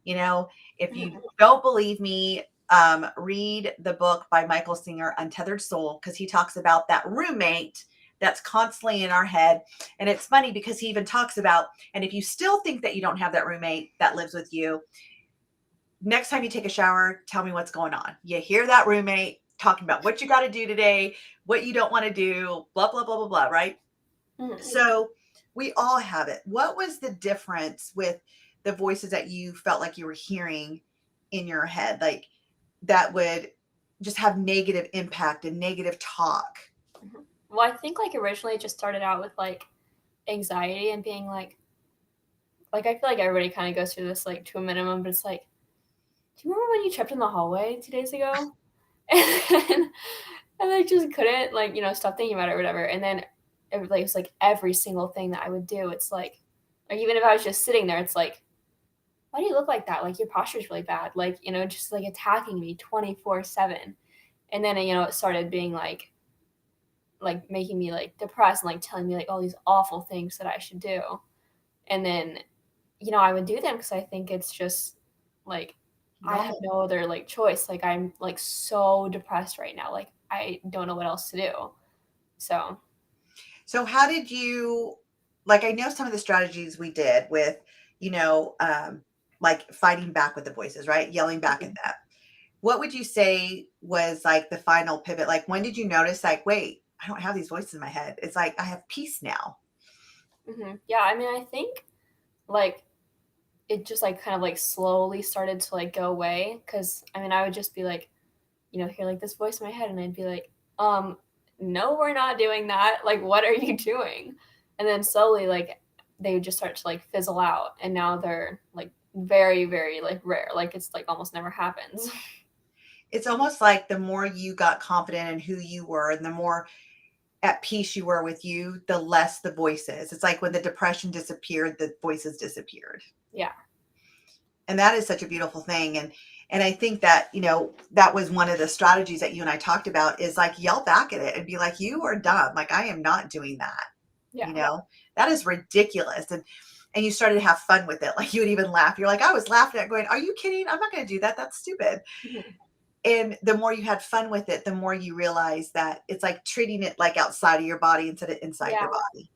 [SPEAKER 1] You know, if you
[SPEAKER 2] Mhm.
[SPEAKER 1] don't believe me, read the book by Michael Singer, Untethered Soul, because he talks about that roommate that's constantly in our head. And it's funny because he even talks about, and if you still think that you don't have that roommate that lives with you, next time you take a shower, tell me what's going on. You hear that roommate talking about what you got to do today, what you don't want to do, blah, blah, blah, blah, blah, right?
[SPEAKER 2] Mhm.
[SPEAKER 1] So we all have it. What was the difference with the voices that you felt like you were hearing in your head, like that would just have negative impact and negative talk?
[SPEAKER 2] Mhm. Well, I think like originally it just started out with like anxiety and being like I feel like everybody kind of goes through this like to a minimum, but it's like, do you remember when you tripped in the hallway 2 days ago? And and I just couldn't like, you know, stop thinking about it or whatever. And then it was like every single thing that I would do, it's like even if I was just sitting there, it's like, why do you look like that? Like your posture's really bad. Like, you know, just like attacking me 24/7. And then, you know, it started being like making me like depressed and like telling me like all these awful things that I should do. And then, you know, I would do them because I think it's just like I have
[SPEAKER 1] Normal.
[SPEAKER 2] no other like choice. Like I'm like so depressed right now. Like I don't know what else to do. So
[SPEAKER 1] So how did you, like, I know some of the strategies we did with, you know, like fighting back with the voices, right? Yelling back at
[SPEAKER 2] mhm,
[SPEAKER 1] them. What would you say was like the final pivot? Like, when did you notice, like, wait, I don't have these voices in my head? It's like I have peace now.
[SPEAKER 2] yeah, I mean, I think like it just like kind of like slowly started to like go away, because I mean, I would just be like, you know, hear like this voice in my head, and I'd be like, no, we're not doing that. Like, what are you doing? And then slowly, like, they would just start to like fizzle out. And now they're like very, very like rare. Like, it's like almost never happens.
[SPEAKER 1] It's almost like the more you got confident in who you were and the more at peace you were with you, the less the voices. It's like when the depression disappeared, the voices disappeared.
[SPEAKER 2] Yeah.
[SPEAKER 1] And that is such a beautiful thing. And I think that, that was one of the strategies that you and I talked about is like yell back at it and be like, you are dumb. Like, I am not doing that.
[SPEAKER 2] Yeah.
[SPEAKER 1] That is ridiculous. And you started to have fun with it. Like you would even laugh. You're like, I was laughing at going, are you kidding? I'm not going to do that. That's stupid.
[SPEAKER 2] Mhm.
[SPEAKER 1] And the more you had fun with it, the more you realize that it's like treating it like outside of your body instead of inside
[SPEAKER 2] Yeah.
[SPEAKER 1] your body.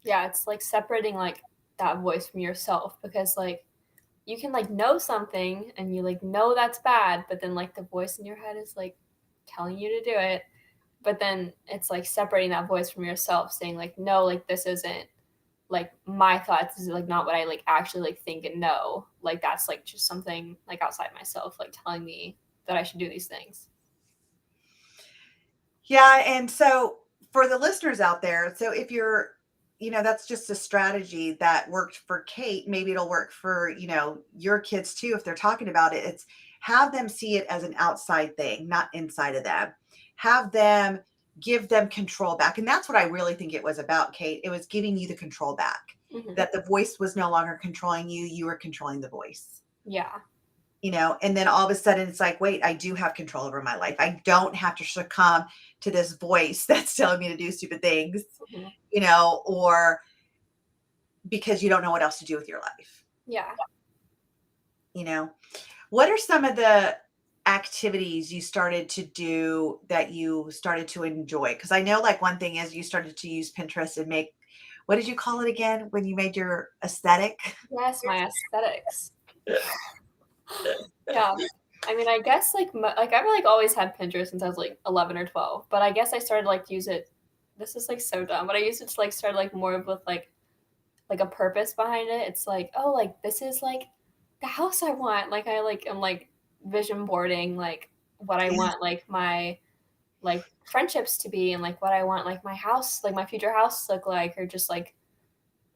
[SPEAKER 2] Yeah, it's like separating like that voice from yourself, because like you can like know something and you like know that's bad, but then like the voice in your head is like telling you to do it. But then it's like separating that voice from yourself, saying like, no, like this isn't like my thoughts, this is like not what I like actually like think and know. Like that's like just something like outside myself, like telling me that I should do these things.
[SPEAKER 1] Yeah. And so for the listeners out there, so if you're, that's just a strategy that worked for Kate, maybe it'll work for, your kids too. If they're talking about it, it's have them see it as an outside thing, not inside of them. Have them give them control back. And that's what I really think it was about, Kate. It was giving you the control back,
[SPEAKER 2] Mm-hmm.
[SPEAKER 1] that the voice was no longer controlling you. You were controlling the voice.
[SPEAKER 2] Yeah.
[SPEAKER 1] And then all of a sudden it's like, wait, I do have control over my life. I don't have to succumb to this voice that's telling me to do stupid things,
[SPEAKER 2] Mm-hmm.
[SPEAKER 1] or because you don't know what else to do with your life.
[SPEAKER 2] Yeah.
[SPEAKER 1] What are some of the activities you started to do that you started to enjoy? Because I know like one thing is you started to use Pinterest and make, what did you call it again when you made your aesthetic?
[SPEAKER 2] Yes, my aesthetics. Yeah. I mean, I guess like I've like always had Pinterest since I was like 11 or 12, but I guess I started like to use it. This is like so dumb, but I used it to like start like more with like a purpose behind it. It's like, oh, like this is like the house I want. Like I like am like vision boarding like what I
[SPEAKER 1] Yeah.
[SPEAKER 2] want like my like friendships to be, and like what I want like my house, like my future house to look like, or just like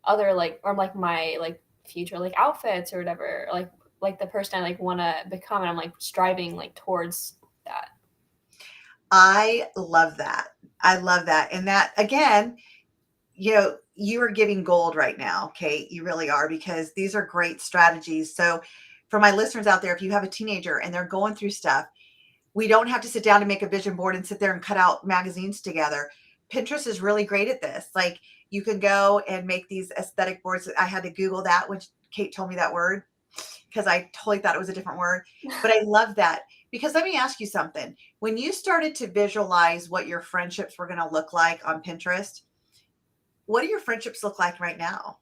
[SPEAKER 2] other like, or like my like future like outfits or whatever, like the person I like want to become, and I'm like striving like towards that.
[SPEAKER 1] I love that. I love that. And that again, you are giving gold right now, Kate. You really are, because these are great strategies. So, for my listeners out there, if you have a teenager and they're going through stuff, we don't have to sit down and make a vision board and sit there and cut out magazines together. Pinterest is really great at this. Like, you can go and make these aesthetic boards. I had to Google that when Kate told me that word because I totally thought it was a different word. But I love that because let me ask you something. When you started to visualize what your friendships were going to look like on Pinterest, what do your friendships look like right now?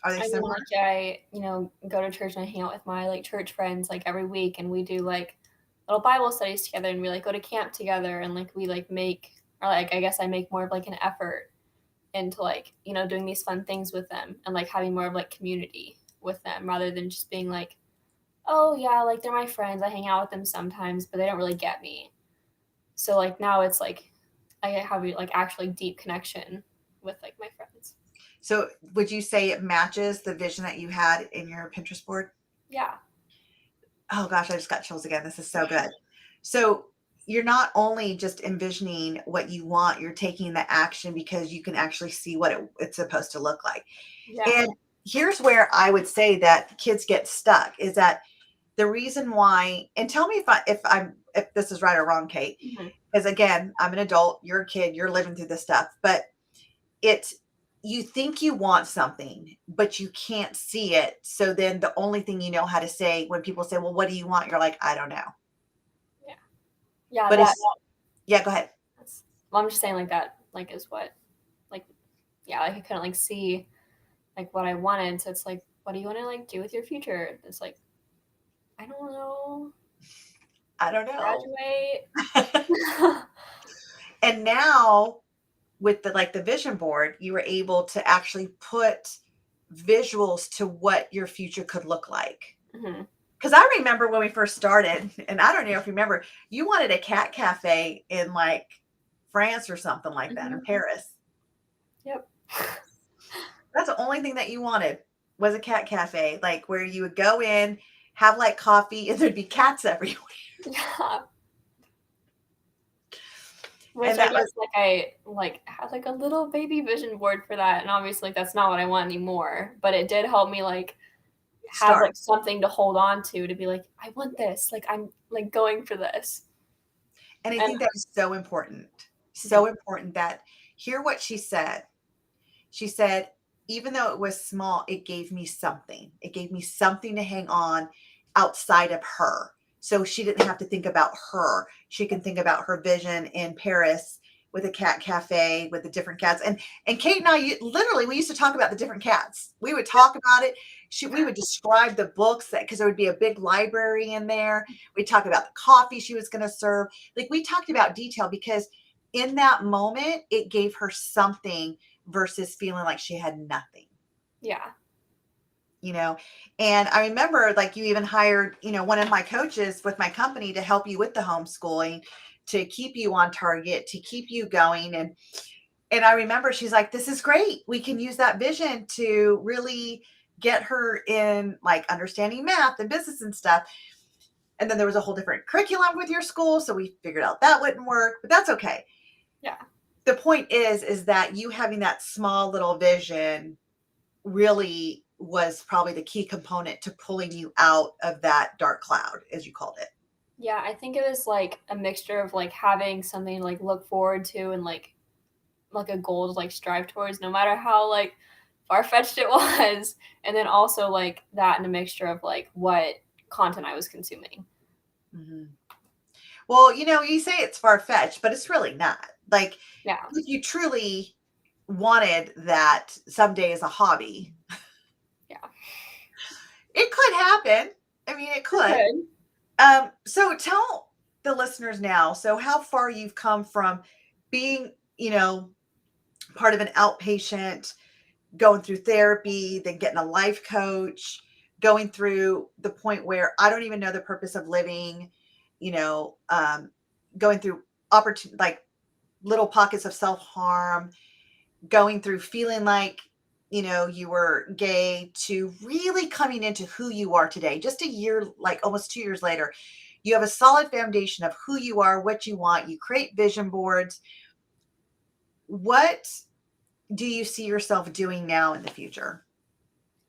[SPEAKER 1] Are they
[SPEAKER 2] I mean,
[SPEAKER 1] similar?
[SPEAKER 2] like I, go to church and I hang out with my like church friends like every week, and we do like little Bible studies together, and we like go to camp together, and like we like make, or like I guess I make more of like an effort into like doing these fun things with them, and like having more of like community with them, rather than just being like, oh yeah, like they're my friends, I hang out with them sometimes, but they don't really get me. So like now it's like I have like actually deep connection with like my friends.
[SPEAKER 1] So would you say it matches the vision that you had in your Pinterest board?
[SPEAKER 2] Yeah.
[SPEAKER 1] Oh gosh, I just got chills again. This is so good. So you're not only just envisioning what you want, you're taking the action because you can actually see what it's supposed to look like.
[SPEAKER 2] Yeah.
[SPEAKER 1] And here's where I would say that kids get stuck is that the reason why, and tell me if this is right or wrong, Kate,
[SPEAKER 2] Mhm.
[SPEAKER 1] because again, I'm an adult, you're a kid, you're living through this stuff, but it's you think you want something, but you can't see it. So then the only thing you know how to say when people say, well, what do you want? You're like, I don't know.
[SPEAKER 2] Yeah. Yeah,
[SPEAKER 1] But it's, yeah, go ahead.
[SPEAKER 2] that's well, I'm just saying like that like is what like yeah, like I couldn't like see like what I wanted. So it's like, what do you want to like do with your future? It's like, I don't know.
[SPEAKER 1] I don't know.
[SPEAKER 2] Graduate.
[SPEAKER 1] And now with the vision board, you were able to actually put visuals to what your future could look like.
[SPEAKER 2] Hmm.
[SPEAKER 1] Because I remember when we first started, and I don't know if you remember, you wanted a cat cafe in like France or something like that, in
[SPEAKER 2] Hmm.
[SPEAKER 1] Paris.
[SPEAKER 2] Yep.
[SPEAKER 1] That's the only thing that you wanted was a cat cafe, like where you would go in, have like coffee, and there'd be cats everywhere.
[SPEAKER 2] Yeah. Which
[SPEAKER 1] And
[SPEAKER 2] I
[SPEAKER 1] that was,
[SPEAKER 2] guess like I like had like a little baby vision board for that, and obviously like, that's not what I want anymore. But it did help me like have
[SPEAKER 1] Start.
[SPEAKER 2] like something to hold on to be like, I want this, like I'm like going for this.
[SPEAKER 1] And I
[SPEAKER 2] And
[SPEAKER 1] think that is so important.
[SPEAKER 2] mhm,
[SPEAKER 1] So important that hear what she said. She said, even though it was small, it gave me something. It gave me something to hang on outside of her. So she didn't have to think about her. She can think about her vision in Paris with a cat cafe with the different cats. And Kate and I literally we used to talk about the different cats. We would talk about it. We would describe the books that because there would be a big library in there. We'd talk about the coffee she was going to serve. Like we talked about detail because in that moment it gave her something versus feeling like she had nothing,
[SPEAKER 2] yeah,
[SPEAKER 1] you know? And I remember like you even hired, one of my coaches with my company to help you with the homeschooling, to keep you on target, to keep you going. And I remember she's like, this is great. We can use that vision to really get her in like understanding math and business and stuff. And then there was a whole different curriculum with your school. So we figured out that wouldn't work, but that's okay.
[SPEAKER 2] yeah,
[SPEAKER 1] The point is that you having that small little vision really was probably the key component to pulling you out of that dark cloud, as you called it.
[SPEAKER 2] yeah. I think it was like a mixture of like having something to like look forward to and like a goal to like strive towards, no matter how like far fetched it was, and then also like that in a mixture of like what content I was consuming.
[SPEAKER 1] Mm-hmm. Well, you say it's far fetched, but it's really not. Like,
[SPEAKER 2] Yeah,
[SPEAKER 1] if you truly wanted that someday as a hobby,
[SPEAKER 2] yeah,
[SPEAKER 1] it could happen. I mean, it
[SPEAKER 2] it
[SPEAKER 1] could.
[SPEAKER 2] could.
[SPEAKER 1] So tell the listeners now, so how far you've come from being, part of an outpatient, going through therapy, then getting a life coach, going through the point where I don't even know the purpose of living, going through opportunity, like little pockets of self harm, going through feeling like, you were gay to really coming into who you are today. Just a year, like almost 2 years later, you have a solid foundation of who you are, what you want. You create vision boards. What do you see yourself doing now in the future?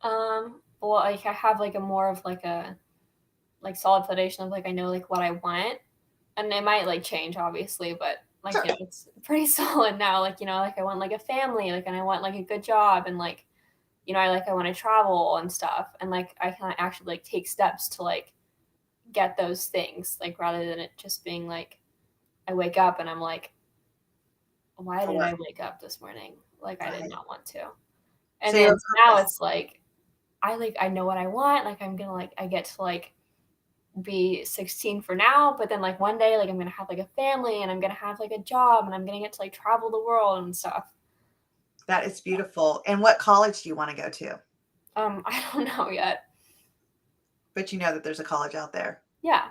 [SPEAKER 2] Well, like I have like a more of like a like solid foundation of like I know like what I want, and it might like change obviously, but like
[SPEAKER 1] Sure.
[SPEAKER 2] you know it's pretty solid now. Like like I want like a family, like and I want like a good job, and like I want to travel and stuff, and like I can actually like take steps to like get those things, like rather than it just being like I wake up and I'm like, why
[SPEAKER 1] For
[SPEAKER 2] did
[SPEAKER 1] what?
[SPEAKER 2] I wake up this morning? Like I did
[SPEAKER 1] Right.
[SPEAKER 2] not want to. And
[SPEAKER 1] So your
[SPEAKER 2] then now
[SPEAKER 1] purpose.
[SPEAKER 2] it's like I know what I want. Like I'm gonna like I get to like be 16 for now, but then like one day like I'm gonna have like a family and I'm gonna have like a job and I'm gonna get to like travel the world and stuff.
[SPEAKER 1] That is beautiful. And what college do you want to go to?
[SPEAKER 2] I don't know yet.
[SPEAKER 1] But you know that there's a college out there.
[SPEAKER 2] Yeah.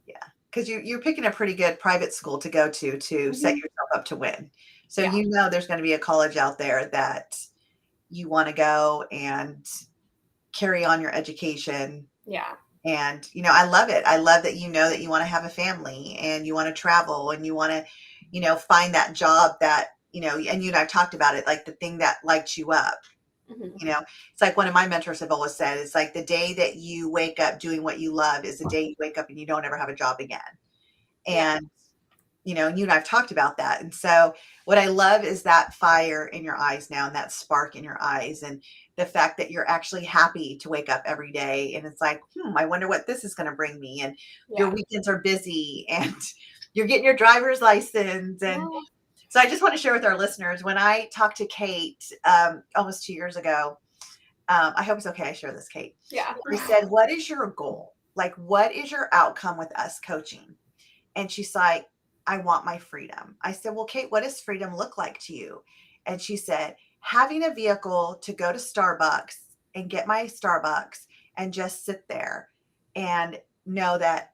[SPEAKER 1] Yeah. Because you're picking a pretty good private school to go to set
[SPEAKER 2] Hmm.
[SPEAKER 1] yourself up to win. So
[SPEAKER 2] Yeah.
[SPEAKER 1] there's going to be a college out there that you want to go and carry on your education.
[SPEAKER 2] Yeah.
[SPEAKER 1] And, I love it. I love that that you want to have a family and you want to travel and you want to, find that job that, and you and I talked about it, like the thing that lights you up.
[SPEAKER 2] Hmm.
[SPEAKER 1] It's like one of my mentors have always said, it's like the day that you wake up doing what you love is the day you wake up and you don't ever have a job again.
[SPEAKER 2] Yeah.
[SPEAKER 1] And, and you and I've talked about that. And so what I love is that fire in your eyes now and that spark in your eyes and the fact that you're actually happy to wake up every day. And it's like, I wonder what this is going to bring me. And your
[SPEAKER 2] Yeah.
[SPEAKER 1] weekends are busy and you're getting your driver's license. And
[SPEAKER 2] Yeah.
[SPEAKER 1] so I just want to share with our listeners, when I talked to Kate almost 2 years ago, I hope it's okay I share this, Kate.
[SPEAKER 2] Yeah.
[SPEAKER 1] I said, what is your goal? Like, what is your outcome with us coaching? And she's like, I want my freedom. I said, well, Kate, what does freedom look like to you? And she said, having a vehicle to go to Starbucks and get my Starbucks and just sit there and know that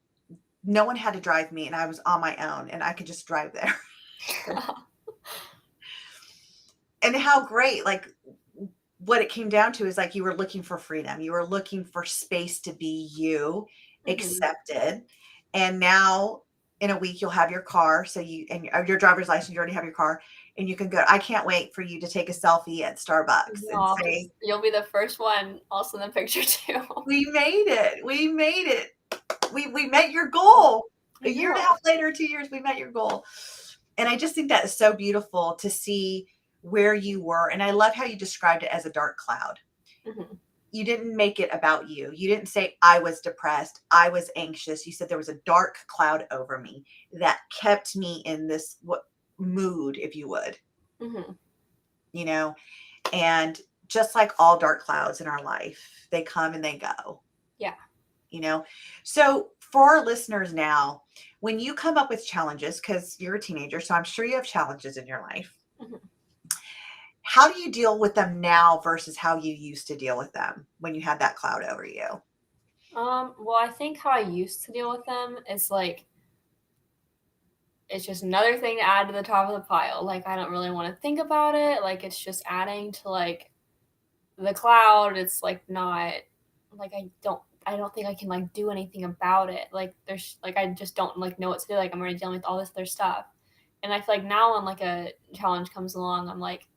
[SPEAKER 1] no one had to drive me and I was on my own and I could just drive there. And how great, like, what it came down to is like you were looking for freedom. You were looking for space to be you,
[SPEAKER 2] Hmm.
[SPEAKER 1] accepted. And now in a week you'll have your car. So your driver's license, you already have your car. and you can go. I can't wait for you to take a selfie at Starbucks and
[SPEAKER 2] No,
[SPEAKER 1] say,
[SPEAKER 2] you'll be the first one. I'll send the picture too.
[SPEAKER 1] we made it. We made it. We met your
[SPEAKER 2] Oh,
[SPEAKER 1] goal. A
[SPEAKER 2] I
[SPEAKER 1] year and a
[SPEAKER 2] know.
[SPEAKER 1] half later, 2 years, we met your goal. And I just think that is so beautiful to see where you were. And I love how you described it as a dark cloud.
[SPEAKER 2] Mhm.
[SPEAKER 1] You didn't make it about you. You didn't say, I was depressed. I was anxious. You said there was a dark cloud over me that kept me in this mood, if you would,
[SPEAKER 2] Mhm.
[SPEAKER 1] you know, and just like all dark clouds in our life, they come and they go,
[SPEAKER 2] Yeah.
[SPEAKER 1] you know. So for our listeners now, when you come up with challenges, because you're a teenager, so I'm sure you have challenges in your life,
[SPEAKER 2] Mhm.
[SPEAKER 1] how do you deal with them now versus how you used to deal with them when you had that cloud over you?
[SPEAKER 2] Well, I think how I used to deal with them is like it's just another thing to add to the top of the pile. Like I don't really want to think about it. Like it's just adding to like the cloud. It's like not like I don't think I can like do anything about it. Like there's like I just don't like know what to do. Like I'm already dealing with all this other stuff. And I feel like now when like a challenge comes along, I'm like,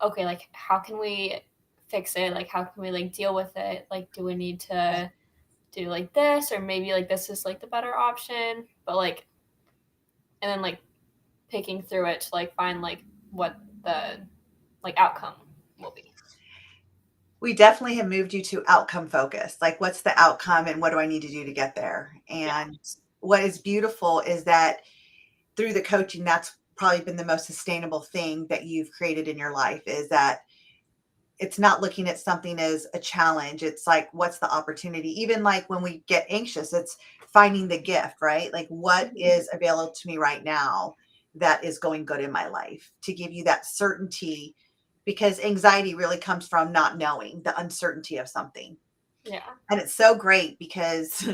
[SPEAKER 2] okay, like how can we fix it? Like how can we like deal with it? Like do we need to do like this or maybe like this is like the better option? But like and then like picking through it to like find like what the like outcome will be.
[SPEAKER 1] We definitely have moved you to outcome focused. Like, what's the outcome and what do I need to do to get there?
[SPEAKER 2] Yeah.
[SPEAKER 1] And what is beautiful is that through the coaching, that's probably been the most sustainable thing that you've created in your life is that it's not looking at something as a challenge. It's like, what's the opportunity? Even like when we get anxious, it's finding the gift, right? Like, what
[SPEAKER 2] Mhm.
[SPEAKER 1] is available to me right now that is going good in my life to give you that certainty? Because anxiety really comes from not knowing the uncertainty of something.
[SPEAKER 2] Yeah.
[SPEAKER 1] And it's so great because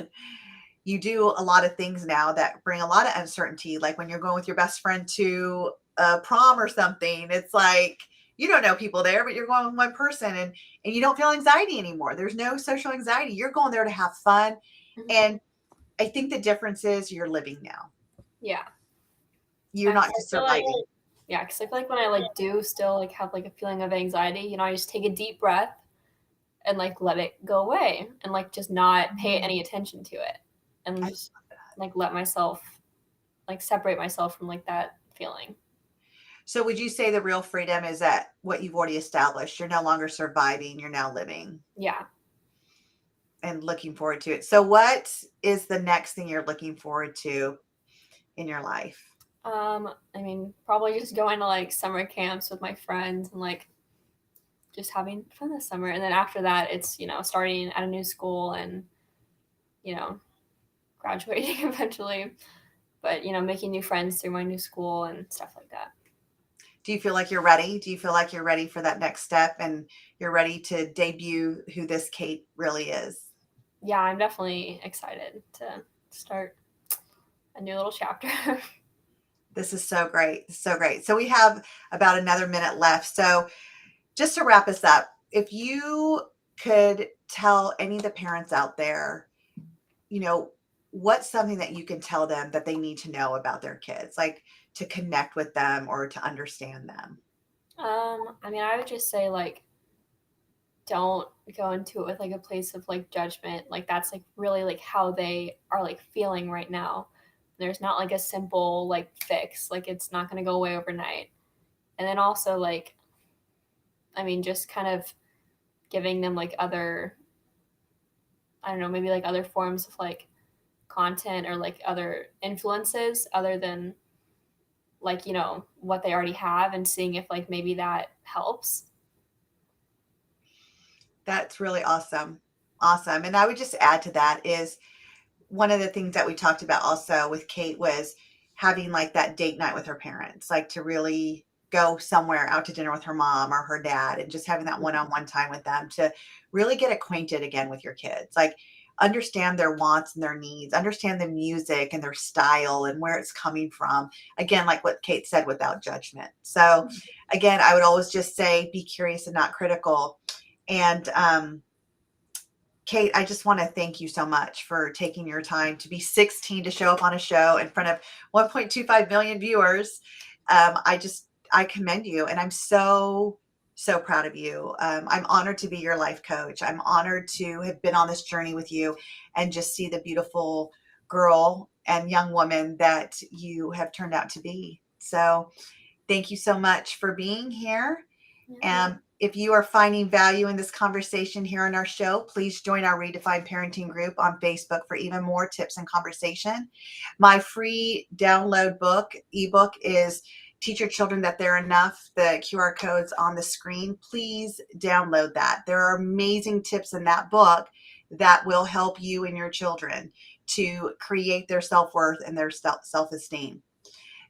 [SPEAKER 1] you do a lot of things now that bring a lot of uncertainty. Like when you're going with your best friend to a prom or something, it's like you don't know people there, but you're going with one person and you don't feel anxiety anymore. There's no social anxiety. You're going there to have fun.
[SPEAKER 2] Mhm.
[SPEAKER 1] And I think the difference is you're living now.
[SPEAKER 2] Yeah.
[SPEAKER 1] You're
[SPEAKER 2] Yeah, 'cause
[SPEAKER 1] not
[SPEAKER 2] I
[SPEAKER 1] just
[SPEAKER 2] feel like
[SPEAKER 1] surviving.
[SPEAKER 2] yeah, 'cause I feel like when I like do still like have like a feeling of anxiety, I just take a deep breath and like let it go away and like just not pay any attention to it and
[SPEAKER 1] I,
[SPEAKER 2] just like let myself like separate myself from like that feeling.
[SPEAKER 1] so would you say the real freedom is that what you've already established? You're no longer surviving, you're now living
[SPEAKER 2] Yeah.
[SPEAKER 1] and looking forward to it. So what is the next thing you're looking forward to in your life?
[SPEAKER 2] I mean, probably just going to like summer camps with my friends and like just having fun this summer. And then after that, it's, starting at a new school and, you know, graduating eventually, but, making new friends through my new school and stuff like that.
[SPEAKER 1] Do you feel like you're ready? Do you feel like you're ready for that next step and you're ready to debut who this Kate really is?
[SPEAKER 2] Yeah, I'm definitely excited to start a new little chapter.
[SPEAKER 1] This is so great. So great. So we have about another minute left. So just to wrap us up, if you could tell any of the parents out there, you know, what's something that you can tell them that they need to know about their kids, like to connect with them or to understand them?
[SPEAKER 2] I mean, I would just say like don't go into it with like a place of like judgment. Like that's like really like how they are like feeling right now. There's not like a simple like fix. Like it's not going to go away overnight. And then also like I mean just kind of giving them like other I don't know, maybe like other forms of like content or like other influences other than like, what they already have and seeing if like maybe that helps.
[SPEAKER 1] That's really awesome. Awesome. And I would just add to that is one of the things that we talked about also with Kate was having like that date night with her parents, like to really go somewhere out to dinner with her mom or her dad and just having that one-on-one time with them to really get acquainted again with your kids. Like understand their wants and their needs, understand the music and their style and where it's coming from. Again, like what Kate said, without judgment. So again, I would always just say be curious and not critical. And Kate, I just want to thank you so much for taking your time to be 16 to show up on a show in front of 1.25 million viewers. I just I commend you, and I'm so proud of you. I'm honored to be your life coach. I'm honored to have been on this journey with you and just see the beautiful girl and young woman that you have turned out to be. So thank you so much for being here.
[SPEAKER 2] Yeah.
[SPEAKER 1] If you are finding value in this conversation here on our show, please join our Redefine Parenting group on Facebook for even more tips and conversation. My free download ebook is Teach Your Children That They're Enough. The QR code's on the screen. Please download that. There are amazing tips in that book that will help you and your children to create their self-worth and their self-esteem.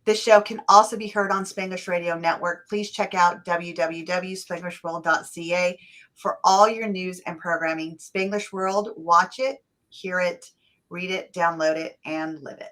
[SPEAKER 1] This show can also be heard on Spanglish Radio Network. Please check out www.spanglishworld.ca for all your news and programming. Spanglish World, watch it, hear it, read it, download it, and live it.